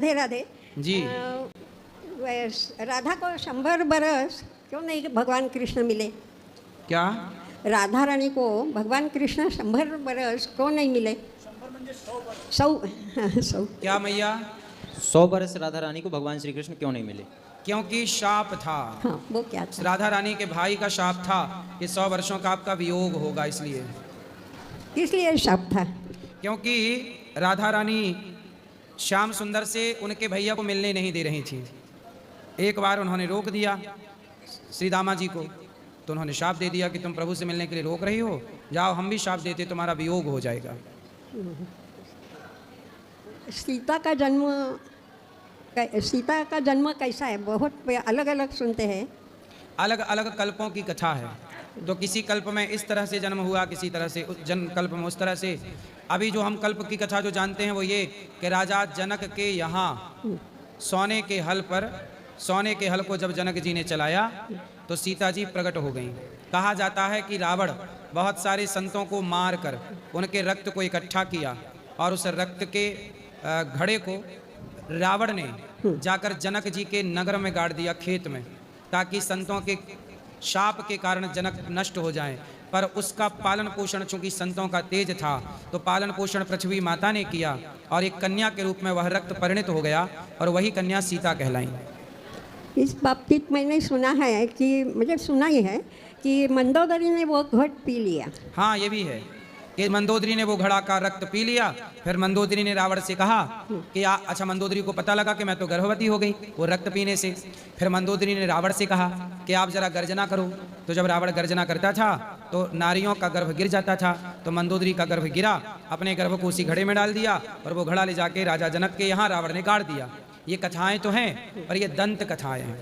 राधे राधे जी। राधा को 100 बरस क्यों नहीं भगवान कृष्ण मिले? क्या? राधा रानी को भगवान कृष्ण 100 बरस क्यों नहीं मिले? 100 क्या मैया? 100 बरस राधा रानी को भगवान श्री कृष्ण क्यों नहीं मिले? क्योंकि शाप था। हाँ, वो क्या था? राधा रानी के भाई का शाप था कि 100 वर्षों का आपका वियोग होगा, इसलिए। इसलिए शाप था। क्योंकि राधा रानी श्याम सुंदर से उनके भैया को मिलने नहीं दे रही थी। एक बार उन्होंने रोक दिया श्री दामा जी को, तो उन्होंने शाप दे दिया कि तुम प्रभु से मिलने के लिए रोक रही हो, जाओ हम भी शाप देते, तुम्हारा वियोग हो जाएगा। सीता का जन्म कैसा है? बहुत अलग अलग सुनते हैं। अलग अलग कल्पों की कथा है। तो किसी कल्प में इस तरह से जन्म हुआ, किसी तरह से उस जन्म कल्प में उस तरह से। अभी जो हम कल्प की कथा जो जानते हैं वो ये कि राजा जनक के यहाँ सोने के हल को जब जनक जी ने चलाया तो सीता जी प्रकट हो गईं। कहा जाता है कि रावण बहुत सारे संतों को मार कर उनके रक्त को इकट्ठा किया और उस रक्त के घड़े को रावण ने जाकर जनक जी के नगर में गाड़ दिया, खेत में, ताकि संतों के शाप के कारण जनक नष्ट हो जाएं। पर उसका पालन पोषण चूंकि संतों का तेज था तो पालन पोषण पृथ्वी माता ने किया और एक कन्या के रूप में वह रक्त परिणित हो गया और वही कन्या सीता कहलाई। इस बाबतीत मैंने सुना है कि मुझे सुना ही है कि मंदोदरी ने वो घट पी लिया। हाँ, ये भी है कि मंदोदरी ने वो घड़ा का रक्त पी लिया। फिर मंदोदरी ने रावण से कहा कि अच्छा, मंदोदरी को पता लगा कि मैं तो गर्भवती हो गई वो रक्त पीने से। फिर मंदोदरी ने रावण से कहा कि आप जरा गर्जना करो। तो जब रावण गर्जना करता था तो नारियों का गर्भ गिर जाता था। तो मंदोदरी का गर्भ गिरा, अपने गर्भ को उसी घड़े में डाल दिया और वो घड़ा ले जाके राजा जनक के यहाँ रावण ने गाड़ दिया। ये कथाएं तो हैं पर ये दंत कथाएं हैं।